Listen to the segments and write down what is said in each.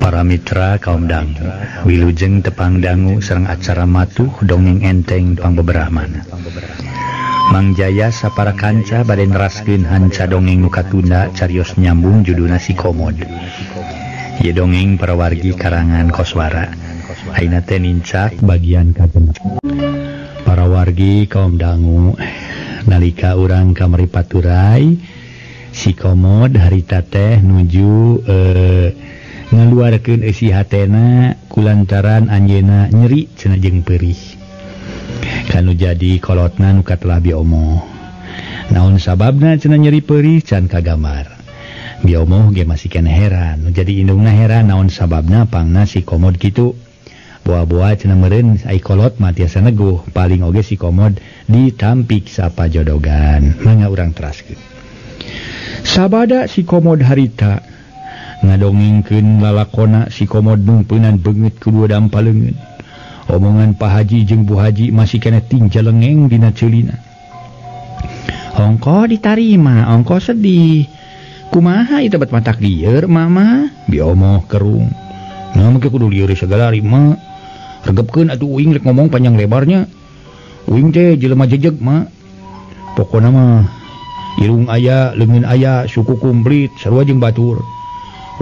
Para mitra kaum dangu, wilujeng tepang dangu sareng acara matuh dongeng enteng pangbeberahman. Mang Jaya sapara kanca bade neraskeun hanca dongeng nu katunda carios nyambung judulna Si Komod. Ieu dongeng para wargi karangan Koswara. Ayeuna teh nincak bagian kagenep. Para wargi kaum dangu, nalika urang kamari paturai Si Komod harita teh nuju ngaluarkeun isi hatena kulantaran anjeunna nyeri cenah jeung perih. Kanu jadi kolotna nu katelah biomo. Naon sababna cenah nyeri perih can kagambar. Biomo ge masih keneh heran, nu jadi indungna heran naon sababna pangna Si Komod kitu. Boa-boa cenah meureun ai kolot mah tiasa neguh, paling oge Si Komod ditampik sapajodogan. Mangga urang teraskeun. Sabada Si Komod harita ngadongengkeun lalakona Si Komod numpeunnan beungeut kedua dampaleungeun. Omongan Pak Haji jeung Bu Haji masih keneh tinjalengeng dina ceulina. Ongko ditarima, ongko sedih. Kumaha ieu teh matak lieur mama? Biomoh kerung. Nah make kudu lieur segala mah. Regepkeun atuh uing rek ngomong panjang lebarnya. Uing teh jelema jejeg mah. Pokona mah irung aya, leungeun aya, suku kumplit, sarua jeung batur.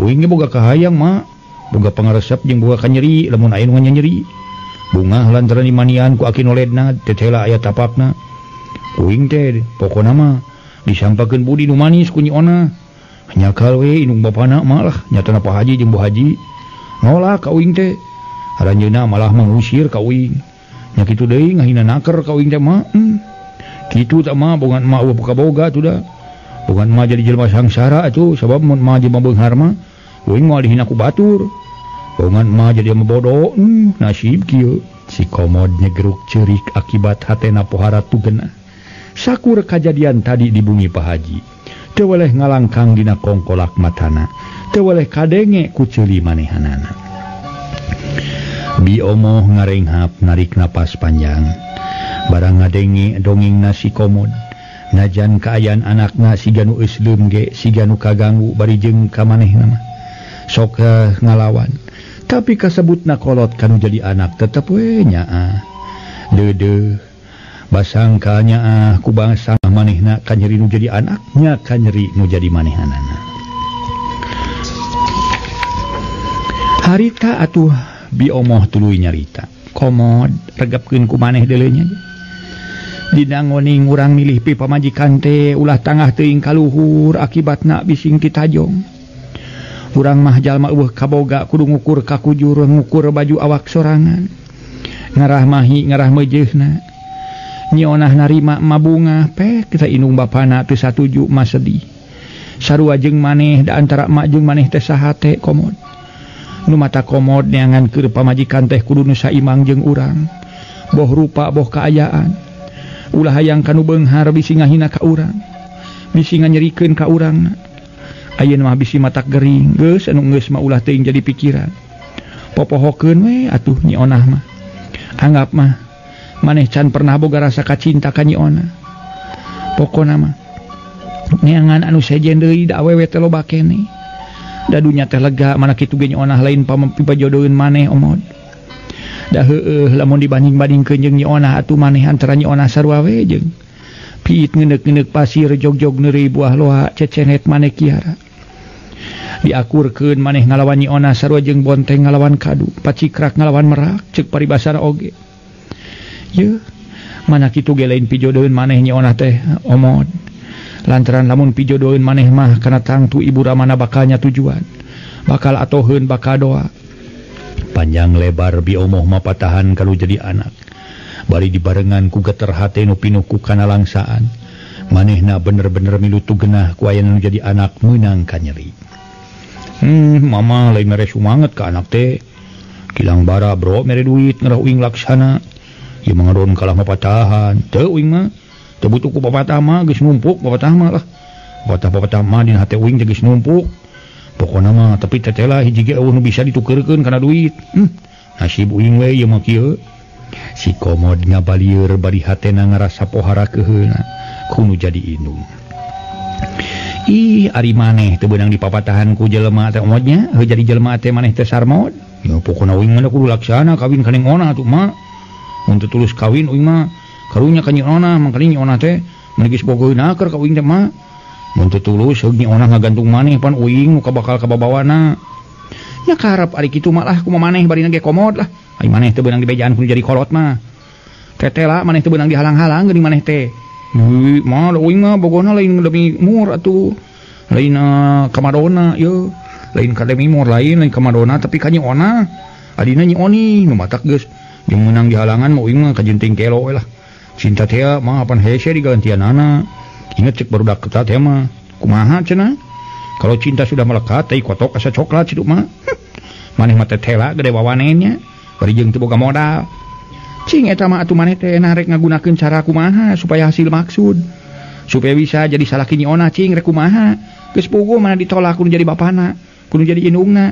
Uing ge boga kahayang mah, boga pangaresep jeung boga kanyeri lamun aya nu nyeri. Bunga lantaran dimanian ku aki noledna tetela aya tapakna. Uing teh pokona mah disampakeun budi nu manis ku Nyi Ona. Nyakal we indung bapana mah lah nyatana Pak Haji jeung Bu Haji. Nolak ka uing teh. Haranjeunna malah mengusir ka uing. Nya kitu deui ngahina naker ka uing teh mah. Kitu teh mah bogan mah eueuh boga tuh da. Bogan mah jadi jelema sangsara atuh sabab mun mah jelema beunghar mah uing mah dihina ku batur. Bogan mah jadi jelema bodoh. Nasib kieu. Si Komod nyegeruk ceurik akibat hatena pohara tugena. Sakur kajadian tadi di bumi Pak Haji. Teu weleh ngalangkang dina kongkolak matana. Teu weleh kadenge ku ceuli manehanana. Biomoh ngarenghap narik napas panjang. Barang ngadenge dongengna Si Komod. Najan kaayaan anakna siga nu euslem ge siga nu kaganggu bari jeung ka manehna mah. Sok ngalawan. Tapi kasebutna kolot kanu jadi anak tetep we nyaah. Deudeuh. Basangka nyaah ku bangsa manehna kanyeri nu jadi anaknya kanyeri nu jadi manehanana. Harita atuh biomoh tuluy nyarita. Komod regepkeun ku maneh deuleu nya. Dina ngoning urang milih pi pamajikan teh ulah tangah teuing kaluhur akibatna bising kitajong. Urang mah jalma eueuh kaboga kudu ngukur kakujur ngukur baju awak sorangan. Ngarah mahi ngarah meujeuna. Nyi Onah narima mabunga pek kita indung bapana teu satuju mah sedih. Sarua jeung maneh da antara mak jeung maneh teh saha teh Komod. Nu mata Komod neangan keur pamajikan teh kudu nu saimang jeung urang. Boh rupa boh kaayaan. Ulah hayang kanu beunghar bisi ngahina ka urang. Bisi nganyerikeun ka urangna. Ayeuna mah bisi matak gering, geus anu geus mah ulah teuing jadi pikiran. Popohokeun we atuh Nyi Onah mah. Anggap mah maneh can pernah boga rasa kacinta ka Nyi Ona. Pokona mah neangan anu sejen deui da awewe teh loba keneh. Da dunya teh lega mana kitu ge Nyi Ona lain pajodoheun maneh omod. Da heueuh lamun dibanding-bandingkeun jeung Nyi Ona atuh maneh antara Nyi Ona sarua we jeung piit ngeundeuk-ngeundeuk pasir jog-jog neuri buah loha cecenet maneh kiara. Diakurkeun maneh ngalawan Nyi Ona sarua jeung bonteng ngalawan kadu, pacikrak ngalawan merak ceuk paribasana oge. Ye, mana kitu ge lain pijodoheun maneh Nyi Ona teh omod. Lantaran lamun pijodoheun maneh mah kana tangtu ibu ramana bakalnya tujuan. Bakal atoheun bakal doa. Panjang lebar biomoh mah patahan kalau jadi anak. Bari dibarengan ku geter hate nu pinuh ku kana langsaan. Manehna bener-bener milu tugenah ku aya nu jadi anak meunang ka nyeri. Mama lain mere sumanget ka anak teh. Kilang bara bro mere duit ngarah uing laksana. Ieu mangaron kalah mapatahan. Teu uing mah teu butuh ku papatah mah geus numpuk papatah mah lah. Papatah mah dina hate uing teh geus numpuk. Pokona mah tapi tetela hiji ge eueuh nu bisa ditukeurkeun kana duit. Nasib uing we ieu mah kieu. Si Komod ngabalieur bari hatena ngarasa pohara keheuna ku nu jadi indung. Ih ari maneh teu beunang dipapatahan ku jelema teh modnya jadi jelema teh maneh teh sarmod ya pokona uing mah kudu laksana kawin ka Neng Ona atuh mah mun teu tulus kawin uing mah karunya ka Nyi Ona mangkali Nyi Ona teh mun geus bogoeunaker ka uing teh mah mun teu tulus heug Nyi Ona ngagantung maneh pan uing muka bakal kababawana nya karep ari kitu mah lah kumaha maneh bari ge komod lah ai maneh teu beunang dibejaan kudu jadi kolot mah tetela maneh teu beunang dihalang-halang geuning maneh teh mah uing mah bogona lain demi mur atuh lain kamadona ye lain ka demi mur lain kamadona tapi ka Nyi Ona adina Nyi Oni nu matak geus jeung meunang dihalangan mah uing mah kajenting kelo we lah cinta teh mah apan hese digantianana inget cek barudak kita teh mah kumaha cenah kalau cinta sudah melekat teh kotok asa coklat citu mah maneh mah tetela gede wawanennya bari jeung teu boga modal cing eta mah atuh maneh teh narek ngagunakeun cara kumaha supaya hasil maksud supaya bisa jadi salaki Nyi Ona cing rek kumaha geus puguh mana ditolak kudu jadi bapana kudu jadi indungna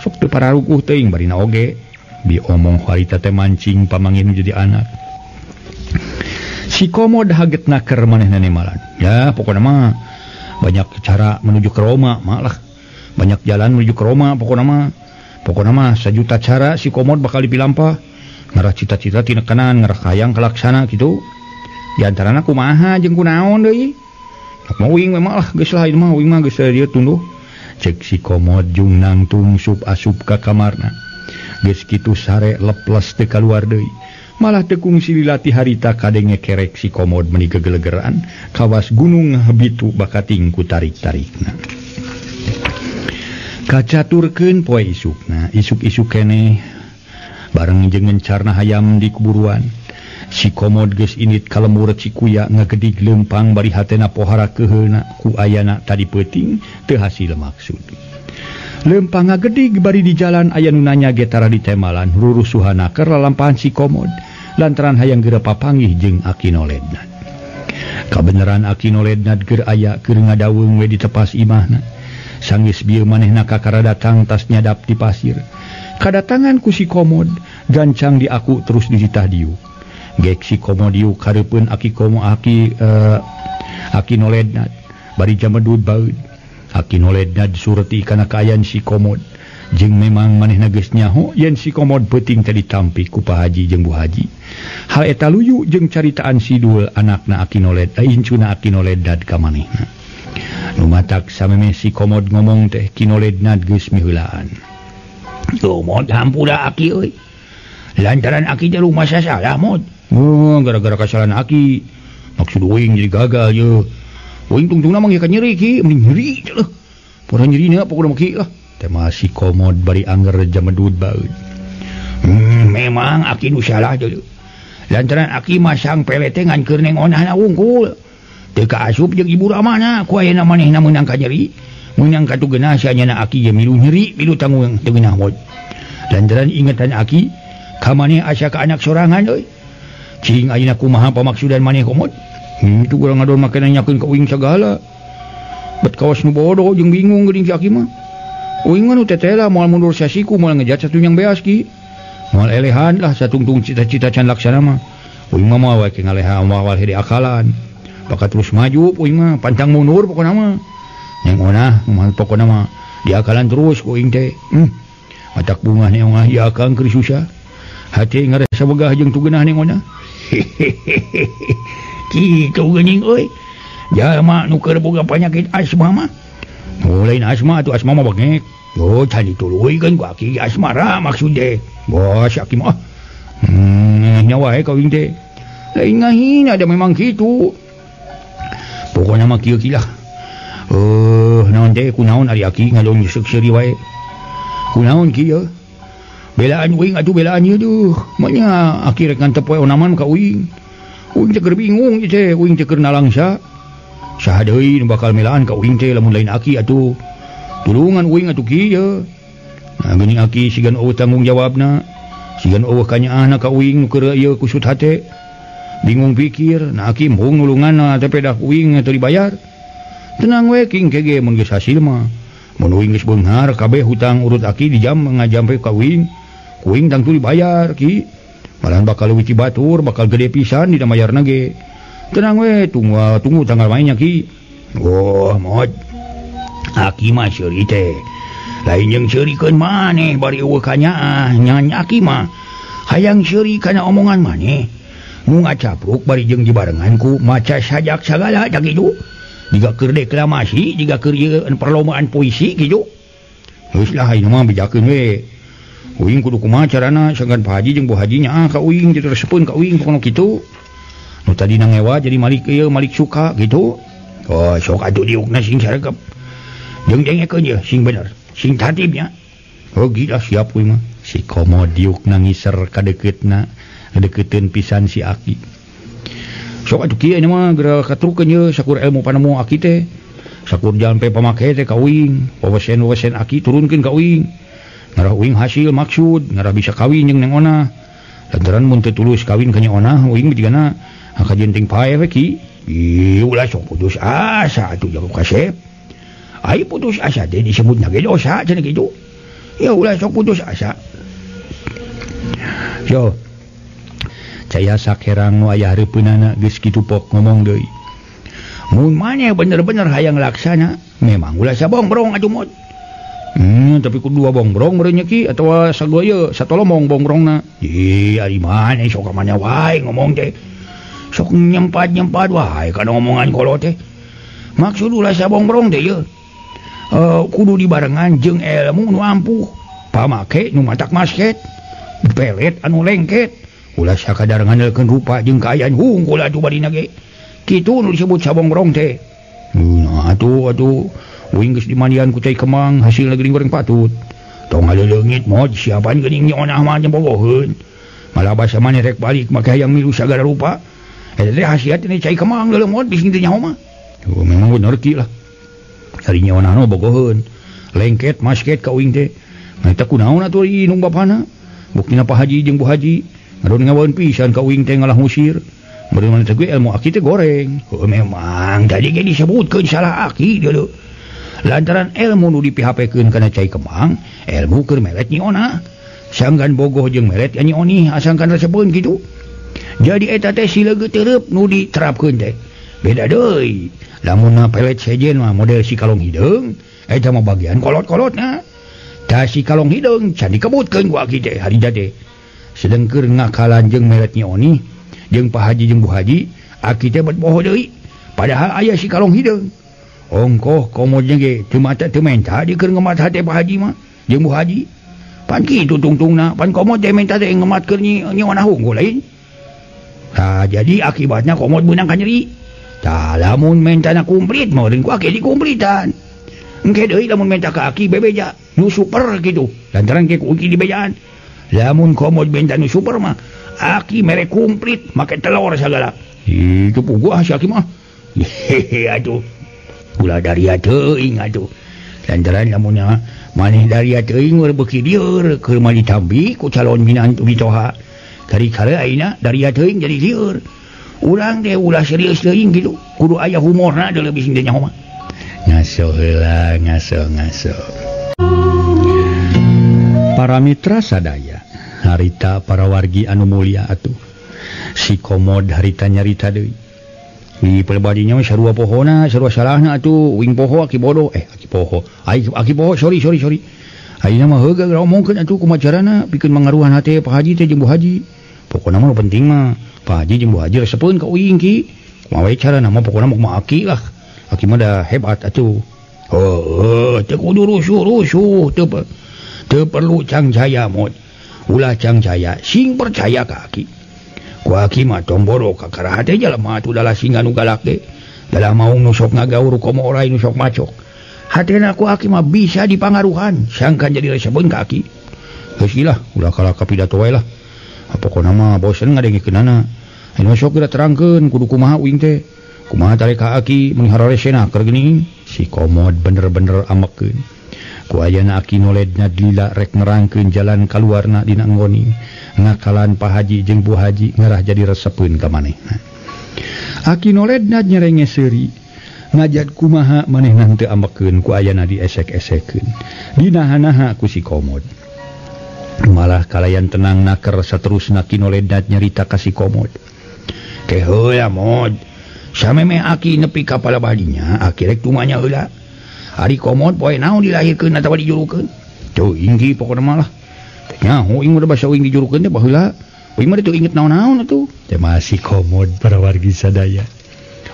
sok teu pararukuh teuing barina oge diomong harita teh mancing pamangih jadi anak si Komod hagetna keur manehna nimalan ya pokona mah banyak cara menuju ke Roma malah banyak jalan menuju ke Roma pokona mah sajuta cara si Komod bakal dipilampah ngarah cita-cita tina kanan ngarah hayang kalaksana gitu di antarana kumaha jeung kunaon deui mah uing mah lah geus lain mah uing mah geus dieu tunduh cek si Komod jeung nangtung sup asup ka kamarna geus kitu sare leples teu kaluar deui malah teu kungsi dilatih harita kadenge kerek si Komod meuni gegelegeran kawas gunung habitu bakating ku tarik-tarikna kacaturkeun poe isukna isuk-isuk keneh bareng jeung ngencarna hayam di kuburuan si Komod geus init kalembur Cikuya ngagedig leumpang bari hatena pohara keheuna ku ayana tadi peuting teu hasil maksud leumpang ngagedig bari di jalan aya nu nanya ge tara ditemalan rurusuhana keur lalampahan si Komod lantaran hayang geura papanggih jeung Akinoledna kabeneran Akinoledna keur aya keur ngadaweung we di tepas imahna sanggeus bieu manehna kakara datang tas nyadap di pasir kadatangan ku si Komod gancang diaku terus dijitah diu gek si Komod diu kareupeun Akinoledna bari jamedud baeud Akinoledna disureti kana kaayaan si Komod jeung memang manehna geus nyaho yen si Komod peuting teh ditampi ku Pak Haji jeung Bu Haji hal eta luyu jeung caritaan sidul anakna Akinoled incuna Akinoledna ka manehna nu matak sameme si Komod ngomong teh Kinoledna geus miheulaan tuh mod hampura Aki euy lantaran Aki teh rumah salah mod gara-gara kasalahan Aki maksud uing jadi gagal ye uing tungtungna mah ka nyeri ki mending nyeri teh pura nyerina pokona mah ki lah teh masih Komod bari anger jamedud baeud memang Aki nu salah teh lantaran Aki masang pele teh ngan keur Neng Onahna wungkul teu kaasup jeung Ibu Ramana ku ayeuna manehna meunang ka nyeri meunang ka tugeuna saanyana Aki ge milu nyeri milu tanggung teu geunah mod lantaran ingetan Aki ka maneh asa ka anak sorangan euy cing ayeuna kumaha pamaksudan maneh Komod itu urang ngadon make nanyakeun ka uing sagala bet kawas nu bodoh jeung bingung geuning si Aki mah uing mah nu tetela moal mundur sasiku moal ngejat satunyang beas ki moal elehan lah satungtung cita-cita can laksana mah uing mah moal wae ngaleha moal hede akalan bakal terus maju uing mah pantang mundur pokona mah Neng Ona moal pokona mah diakalan terus ku uing teh matak bunga Neng Ona ieu akang keur susah hati ngarasa begah jeung tugeunah Neng Ona kitu geuning euy jalma nu keur boga panyakit asma mah lain asma atuh asma mah bangek can dituluykeun ku Aki asmara maksud teh bos Aki mah nya wae ka uing teh lain ngahina ada memang kitu pokona mah kieu kilah naon teh kunaon ari Aki ngalon seuk-seuri wae kunaon kieu belaan uing atuh belaan ieu duh manya Aki rek ngantep wae onaman ka uing teh keur bingung teh uing teh keur nalangsa saha deui nu bakal melaan ka uing teh lamun lain Aki atuh tulungan uing atuh kieu nah geuning Aki sigan eueuh tanggung jawabna sigan eueuh kanyaahna ka uing nu keur ieu kusut hate bingung pikir nah Aki mung nulunganna teh pedah uing teu dibayar tenang we king kege mun geus hasil mah mun uing geus beunghar kabeh hutang urut Aki dijam ngajampe ka uing tang tu dibayar ki malahan bakal leuwih batur bakal gede pisan dina mayarna ge tenang we tunggu tanggal mainnya ki Oh mod Aki mah seuri teh lain yang seurikeun maneh bari eueuh kanya nyanyi Aki mah hayang seuri kana omongan maneh nu ngacapruk bari jeung dibarengan ku maca sajak sagala da kitu jiga keur deklamasi jiga keur ieu perlombaan puisi kitu geus lah ieu mah bejakeun we uing kudu kumaha carana sanggan Pak Haji jeung Bu Haji nyaah ka uing jadi resepkeun ka uing pokona kitu nu tadina ngewa jadi malik ieu malik suka gitu. Oh sok atuh diukna sing saregep jeung dengekeun ye sing bener sing tertibnya. Oh gila siap we mah si Komo diukna ngiser ka dekeutna ngadeukeutkeun pisan si Aki. Sok atuh kieu mah geura katrukeun ye sakur ilmu panemu Aki teh sakur jalan pe pamake teh ka uing wawesen Aki turunkeun ka uing ngarah uing hasil maksud ngarah bisa kawin jeung Neng Ona lantaran mun teu tulus kawin ka Neng Ona uing digana kajenting pae we ki ulah sok putus asa atuh jago kasep ai putus asa teh disebutna ge dosa cenah kitu ya ulah sok putus asa yo caya sakerang nu aya hareupeunana geus kitu pok ngomong deui mun maneh bener-bener hayang laksana memang ulah sabongbrong atuh mod tapi kudu dua bongbrong meureun ki atawa sagoye satolomong bongbrongna di ari maneh sok ka maneh wae ngomong teh sok nyempat wae kana omongan kolot teh maksud ulah sabongbrong teh ye kudu dibarengan jeung ilmu nu ampuh pamake nu matak masket pelet anu lengket ulah sakadar ngandalkeun rupa jeung kaayaan hungkul atuh badina ge kitu nu disebut sabongbrong teh nah atuh uing geus dimandian ku cai kemang hasil geuning goreng patut tong ngaleungit mod siapan geuning nyonah mah jeung bogoheun malah basa maneh rek balik make hayang milu sagala rupa eta teh hasiat ini cai kemang deuleu mod bising teh nyaho mah memang bener ki lah ari nyonah mah bogoheun lengket masket ka uing teh eta kunaon atuh ieu nu bapana buktina Pak Haji jeung Bu Haji ngadon ngaweun pisan ka uing teh ngalah musir meureun maneh teh ilmu Aki teh goreng memang tadi ge disebutkeun salah Aki deuleu lantaran ilmu nu dipihapekeun kana cai kemang ilmu keur melet nyona sanggan bogoh jeung melet nya oni asangkan resepkeun kitu jadi eta teh sileungit teureub nu diterapkeun teh beda deui lamunna pelet sejen mah model si kalong hideung eta mah bagian kolot-kolotna tah si kalong hideung can dikebutkeun ku Aki teh harita teh sedeng keur ngakalan jeung melet nya oni jeung Pak Haji jeung Bu Haji Aki teh boh deui padahal aya si kalong hideung ongkoh komodnya ge teu mata teu menta di keur ngemat hate Pak Haji mah jeung Bu Haji pan kitu tungtungna pan komod teh menta teh ngematkeun nyeuna hunggul lain tah jadi akibatnya komod beunang ka nyeri tah lamun mentana kumplit mah meureun ku Aki dikumplitan engke deui lamun menta ka Aki bebeja nu super kitu lantaran ke ku Aki dibejaan lamun komod menta nu super mah Aki mere kumplit make telur sagala itu puguh si Aki mah hehe atuh ulah dari teuing atuh lantaran lamunnya maneh dari teuing we beuki lieur keur mah ditambi ku calon minantu bitoha kari-kari ayeuna dari teuing jadi lieur urang teh ulah serius teuing kitu kudu aya humorna deuleu bising teh nyaho mah ngaso heula ngaso para mitra sadaya harita para wargi anu mulia atuh si Komod harita nyarita deui di pelbadinya mah sarua pohona sarua salahna atuh uing poho Aki bodoh Aki poho Aki poho sorry ayeuna mah heuga ngomongkeun atuh kumaha carana pikeun mangaruhan hate Pak Haji teh jeung Bu Haji pokona mah penting mah Pak Haji jeung Bu Haji resepkeun ka uing ki kumaha we carana mah pokona mah Aki lah Aki mah da hebat atuh teu kudu rusuh teu perlu cangcaya mod ulah cangcaya sing percaya ka Aki ku Aki mah tomboro kakaraha teh jalema atuh dalah singa nu galak teh dalah maung nu sok ngagaur komo orai nu sok macok hatena ku Aki mah bisa dipangaruhan sangkan jadi resepkeun ka Aki geus lah ulah kalah ka pidato wae lah pokona mah bosen ngadengekeunana anu sok geura terangkeun kudu kumaha uing teh kumaha tare ka Aki melihara resena keur geuning si Komod bener-bener amekeun ku ayana Aki noledna lila rek nerangkeun jalan kaluarna dina nggoni ngakalan Pak Haji jeung Bu Haji ngarah jadi resepkeun ka manehna Aki noledna nyerenge seuri ngajad kumaha manehna teu amekeun ku ayana diesek-esekeun dinaha-naha ku si Komod malah kalayan tenang naker saterusna Ki noledna nyarita ka si Komod teh heula mod sameme aki nepi ka palabadinya aki rek tumanya heula ari komod poe naon dilahirkeun atawa dijurukeun tuh inggi pokona mah lah nya uing mah basa uing dijurukeun teh baheula uing mah teu inget naon-naon atuh teh masih komod para wargi sadaya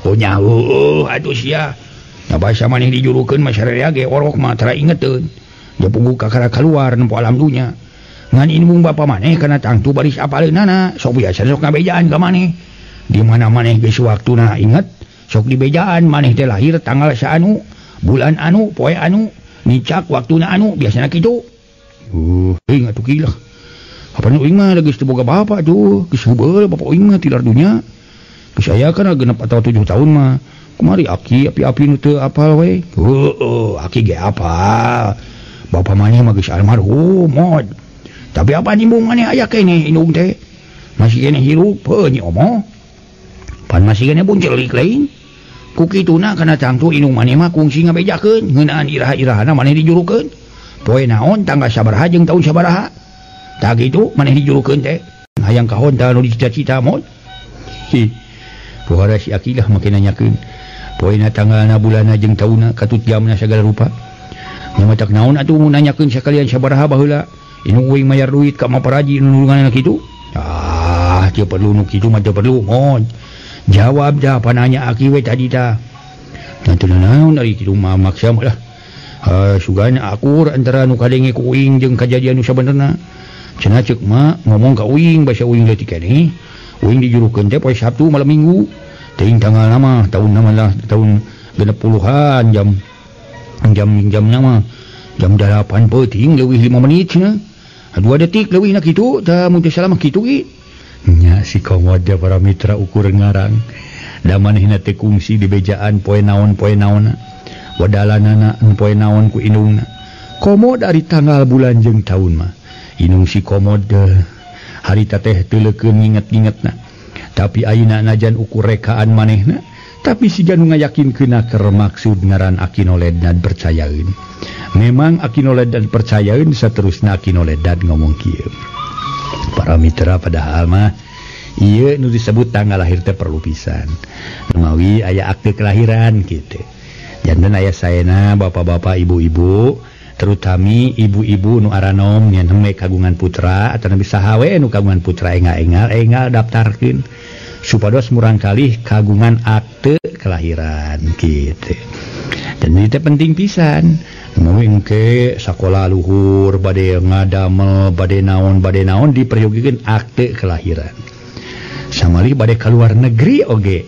oh nyaho atuh sia nya basa maneh dijurukeun mah sarerea ge orok mah tara ingeteun dia punggu kakara keluar nempo alam dunya ngan inung bapa maneh kana tangtu baris apaleunana sok biasa sok ngabejaan ka maneh di mana maneh geus waktuna inget sok dibejaan maneh teh lahir tanggal saanu bulan anu poe anu nicak waktuna anu biasana kitu ingat tuh gila apa nu uing mah geus teu boga bapa tuh geus heubeul bapa uing mah tilar dunya geus aya kana 6 atau 7 tahun mah kumari aki api-api nu teu apal we aki ge apal bapa maneh mah geus almarhum mod tapi apa nimbung maneh aya keneh indung teh masih keneh hirup nyi omo pan masih keneh buncelik lain ku kituna kana tangtu indung maneh mah kungsi ngabejakeun ngeunaan iraha-irahana maneh dijurukeun poe naon tanggal sabaraha jeung taun sabaraha tah kitu maneh dijurukeun teh hayang kahon tah nu dicita-cita mod pohara si akilah make nanyakeun poena tanggalna bulanna jeung taunna katut jamna sagala rupa nya matak naon atuh mun nanyakeun sakalian sabaraha baheula inu uing mayar duit ka maparaji nulunganna kitu teu perlu nu kitu mah teu perlu mod jawab dah pananya aki we tadi tah teu naon ari kitu mah maksa lah sugana akur antara nu kadenge ku uing jeung kajadian nu sabenerna cenah ceuk mah ngomong ka uing basa uing leutik keneh uing dijurukeun teh poe Sabtu malam Minggu teuing tanggalna mah tahunna mah tahun 60-an jam-jamna mah jam 8 peuting leuwih 5 menit cenah 2 detik leuwih na kitu tah mun teu salah mah kitu ge nya si komod para mitra ukur ngarang da manehna teh kungsi di bejaan poe naon wadalanana poe naon ku indungna komod ari tanggal bulan jeung taun mah indung si komod harita teh teu leukeun nginget-ngingetna tapi ayeuna najan ukur rekaan manehna tapi si janu ngayakinkeunna keur maksud ngaran Akinoledan percayaeun memang Akinoledan percayaeun saterusna Akinoledan ngomong kieu para mitra padahal mah ieu nu disebut tanggal lahir teh perlu pisan mawi aya akte kelahiran kitu janten aya saena bapak-bapak ibu-ibu terutami ibu-ibu nu aranom nyen heme kagungan putra atawa bisa hawe nu kagungan putra engal daftarkeun supados murangkalih kagungan akte kelahiran kitu dan itu penting pisan mungkin ke sakola luhur bade ngadamel bade naon diperyogikeun akte kelahiran samali bade kaluar negeri oge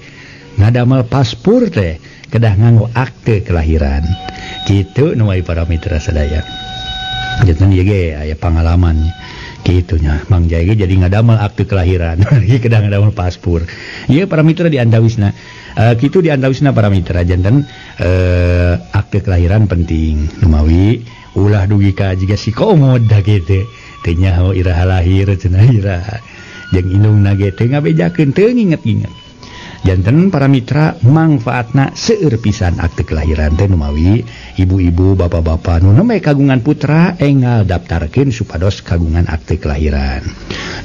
ngadamel paspor teh kedah nganggo akte kelahiran kitu nu para mitra sadaya janten ieu ge aya pangalaman kitu nya Mang Jaya ge jadi ngadamel akte kelahiran kedah ngadamel paspor ieu para mitra di antawisna kitu di antawisna para mitra janten akte kelahiran penting numawi ulah dugi ka jiga si komod da kitu teu nyaho iraha lahir cenah iraha jeung indungna ge teu ngabejakeun teu nginget-inget janten para mitra manfaatna seueur pisan akte kelahiran teh numawi ibu-ibu bapak-bapak nu nembe kagungan putra enggal daftarkeun supados kagungan akte kelahiran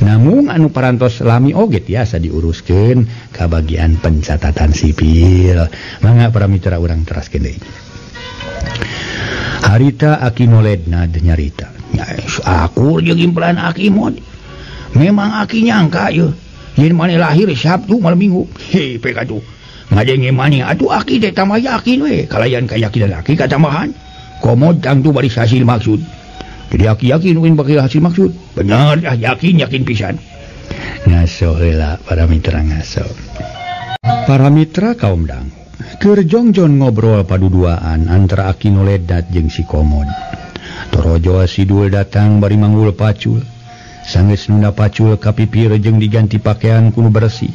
namun anu parantos lami oge tiasa diuruskeun ka bagian pencatatan sipil mangga para mitra urang teraskeun deui harita Akinoledna nyarita akur jeung impelan aki mod memang aki nyangka yeuh yen maneh lahir Sabtu malam Minggu peka tuh ngajenge maneh atuh aki teh tambah yakin we kalayan kayakinan aki katambahan komod tangtu baris hasil maksud jadi aki yakin uin bakal hasil maksud bener yakin pisan ngaso heula para mitra ngaso para mitra kaum dangu keur jongjon ngobrol paduduaan antara Akinoledan jeung si komod torojo sidul datang bari manggul pacul sanggeus nunda pacul kapipir jeung diganti pakaian kudu bersih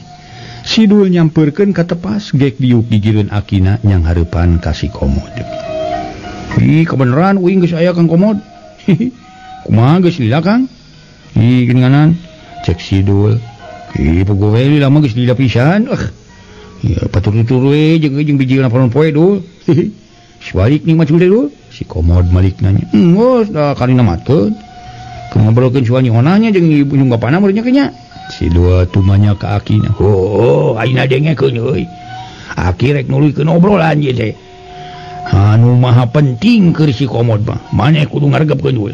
sidul nyampeurkeun ka tepas gek diuk digireun akina nyang hareupan ka si komod kebeneran uing geus aya Kang Komod kumaha geus lila Kang geuninganan cek sidul puguh we lila mah geus lila pisan ya patur-tutur we jeung bijieun panon poe dul balik nih macul dulu si komod malik nanya ngos da kalina mateun ngobrolkeun suani onanya jeung ibu jeung bapana muridnya kenya si dua tumanya ka akina ayeuna dengekeun euy Aki rek nuluykeun obrolan ieu teh. Anu maha penting keur si Komod mah. Maneh kudu ngaregepkeun we.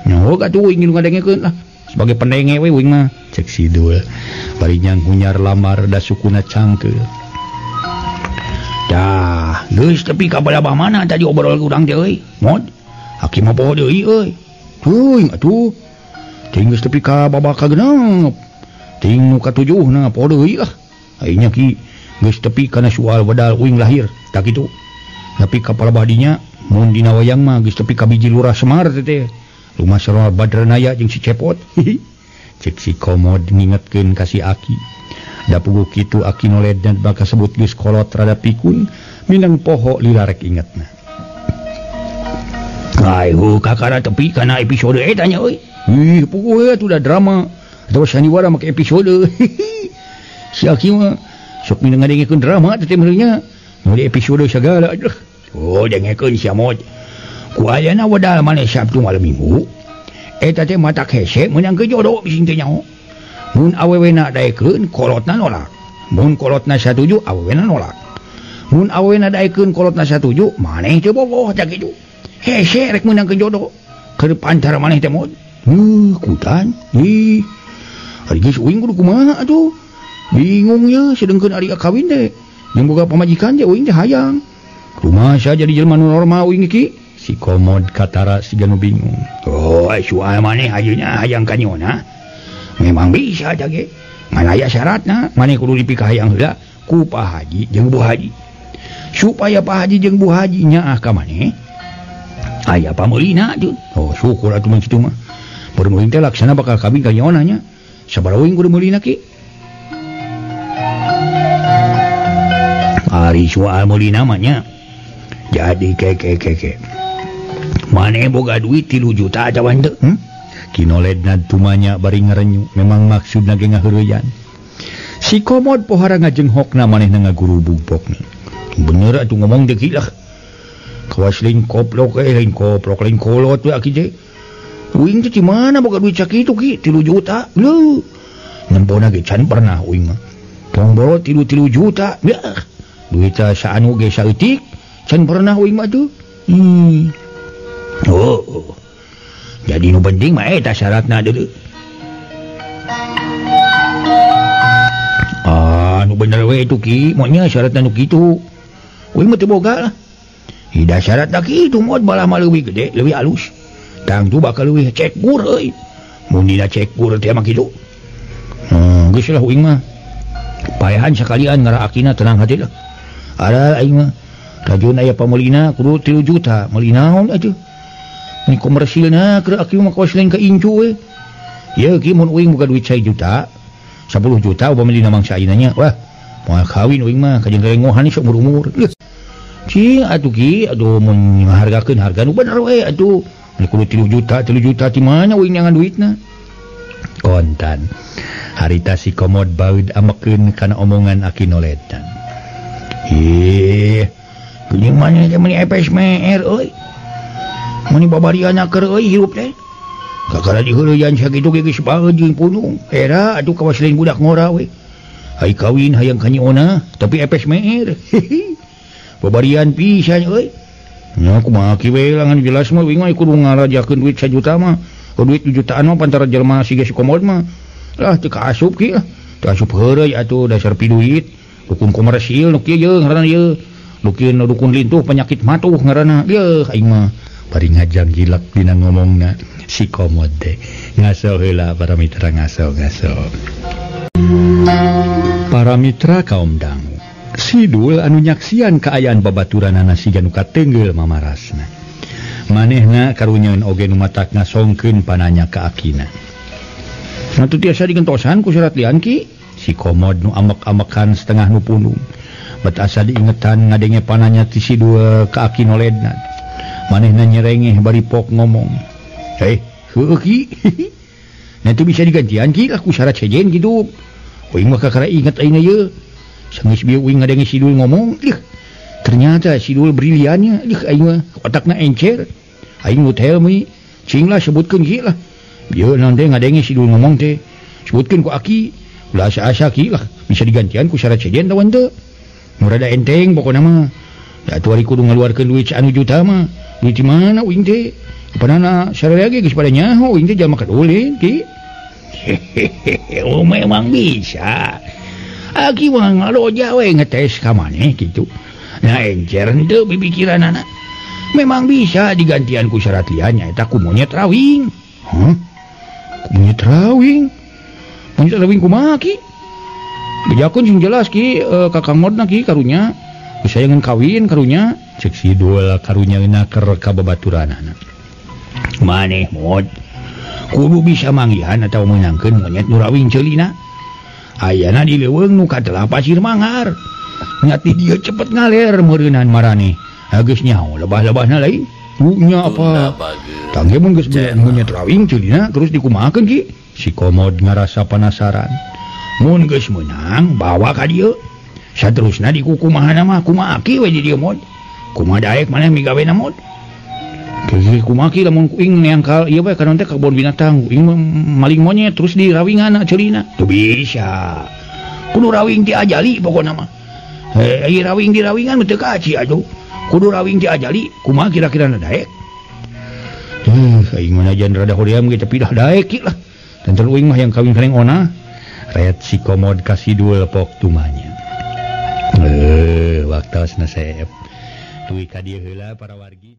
Nyaho atuh uing nu ngadengekeun lah. Sebagai pendenge we uing mah. Cek si Dul. Bari nyang hunyar lamar da sukuna cangkeul. Dah, geus tepi ka balabah mana tadi obrol urang teh euy. Mod. Aki mah poho deui euy. Teuing atuh. Ting geus tepi ka babak kagenep. Ting nu katujuhna poho deui lah. Ayeuna ki geus tepi kana soal badal uing lahir. Tak kitu. Tapi ka palabah dinya mun dina wayang mah geus tepi ka biji lurah Semar teh. Rumah Sarwa Badranaya jeung si Cepot. Cek si Komod ngingetkeun ka si Aki. Da puguh kitu Aki noledna bakal sebut geus kolot rada pikun minang poho lila rek ingetna. Ayo kakara tepi kana episode eta nya euy. Ih puguh atuh da drama atawa sandiwara make episode. Si Aki mah sok minang ngadengekeun drama teh meureunnya. Nu di episode sagala. Oh dengekeun sia Mod. Ku ayeuna wadal maneh Sabtu malam Minggu. Eta teh matak hese meunang ke jodoh bising teh nyaho. Mun awewena daekeun kolotna nolak. Mun kolotna satuju awewena nolak. Mun awewena daekeun kolotna satuju maneh teu bogoh cak kitu. Hese rek meunang ke jodoh. Keur pantara maneh teh Mod. Kutan. Ih. Ari geus uing kudu kumaha atuh? Bingung ye sedengkeun ari kawin teh. Yang boga pamajikan teh uing teh hayang. Kumaha saja jadi jelema normal uing iki? Si Komod katara siga nu bingung. Oh, soal maneh ayeuna hayang ka nyona. Memang bisa aja ge. Ngan aya syaratna, maneh kudu dipikah hayang heula ku Pak Haji jeung Bu Haji. Supaya Pak Haji jeung Bu Haji nyaah ka maneh. Aya pameulina tuh. Oh, syukur atuh mun kitu mah. Mun uing teh laksana bakal kawin ka nyona nya. Sabaraha uing kudu meulina ki? Ari soal meulina mah nya. Jadi keke. Maneh boga duit 3 juta cawan teu? Kinoledna tumanya bari ngarenyu. Memang maksudna ge ngaheureyan. Si Komod pohara ngajenghokna manehna ngagurubug pokna. Bener atuh ngomong teh kilah. Kawas lain koplok lain kolot we aki teh. Uing teh di mana boga duit sakitu ki 3 juta? Leuh. Nempona ge can pernah uing mah. Tong borot 3 juta. Yah. Duit saanu ge saeutik. Can pernah uing mah tuh. Oh. Jadi nu penting mah eta syaratna deuleu. Nu bener we itu ki, monya syaratna nu kitu. Uing mah teu boga lah. Hida syaratna kitu mod balah mah leuwih gede, leuwih alus. Tang tu bakal leuwih cekbur euy. Mun dina cekbur teh mah kitu. Geus lah uing mah. Paehan sakalian ngaraakina tenang hati lah. Ada aing mah rajun aya pameulina kudu 3 juta, meuli naon atuh? Ni komersilna keur aki mah kawas lain ka incu we. Ye ki mun uing boga duit 1 juta, 10 juta upami dina mangsa ayeuna nya. Wah, moal kawin uing mah kajeng rengohan ni sok umur. Cing atuh ki, aduh mun ngahargakeun harga nu bener we atuh. Ni kudu 3 juta ti mana uing nyangan duitna? Kontan. Harita si Komod baeud amekeun kana omongan aki noledan. Geuning maneh teh meuni epes meer euy. Mani babariana keur euy hirup teh. Kakara diheureyan sakitu ge geus baeud jeung punung. Era atuh kawas lain budak ngora we. Hai kawin hayang ka nyiona tapi epes meer. Babarian pisan euy. Nya kumaha ki we langan jelas mah uing mah kudu ngarajakeun duit 1 juta mah. Duit 7 jutaan mah pantara jelema siga si Komod mah. Lah teu kaasup ki lah. Teu asup heureuy atuh dasar piduit. Dukun komersil nu kieu yeung ngaranna yeung. Dukun lintuh penyakit matuh ngaranna. Yeuh aing mah bari ngajang gilak dina ngomongna si Komod teh. Ngaso heula para mitra ngaso. Para mitra kaum dangu. Si Dul anu nyaksian kaayaan babaturanana siga nu kateungeul mamarasna. Manehna karunyeun oge nu matak ngasongkeun pananya ka akina. Natu tiasa digentosan ku syarat lian ki. Si Komod nu amek-amekan setengah nu punung. Bet asa diingetan ngadenge pananya ti si Dul ka aki noledna. Manehna nyerengeh bari pok ngomong. Heuh ki. Nanti bisa digantian ki lah ku syarat sejen gitu. Uing mah kakara inget ayeuna ye. Sanggeus bieu uing ngadenge si Dul ngomong. Ternyata si Dul briliannya. Aing mah otakna encer. Aing nu tell me. Cing lah sebutkeun ki lah. Bieu nanti ngadenge si Dul ngomong teh. Sebutkeun ku aki. Ulah asa-asa ki lah. Bisa digantian ku syarat sejen tawan teu. murada enteng pokoknya mah ya tuh hari kudu ngeluarkan duit anu juta mah duit di mana uing teh panana sararea ge geus pada nyaho uing teh jalma kadole ki oh memang bisa aki mah ngaloja we ngetes ka maneh kitu nah encer henteu pipikiran anak memang bisa digantian ku syarat liannya eta ku monyet rawing monyet rawing kumaha ki bejakun sing jelas ki kakang modna ki karunya kesayangan kawin karunya cek si dua karunya naker ka babaturanana maneh mod kudu bisa manggihan atau menangkeun monyet nu rawing ceulina ayana di leuweung nu katelah pasir mangar nyati dia cepet ngaler meureunan marane geus nyaho lebah-lebahna lain nya apa tangge mun geus monyet rawing ceulina terus dikumahakeun ki si komod ngarasa penasaran mun geus meunang bawa ka dieu saterusna di kukumahana mah kumaha ki we di dieu mod kumaha daek maneh migawena mod geus kumaha ki lamun kuing neangkal ieu bae kana teh ka kebon binatang kuing maling monyet terus di rawingana ceulina teu bisa kudu rawing ti ajali pokona mah rawing di rawingan teu kaci atuh kudu rawing ti ajali kumaha kira-kira daek aing mah najan rada hoream ge tapi dah daek ki lah dan teruing mah yang kawin kareng ona rakyat si komod kasih dua lepok tumanya waktu nasep tuwi ka dieu heula para wargi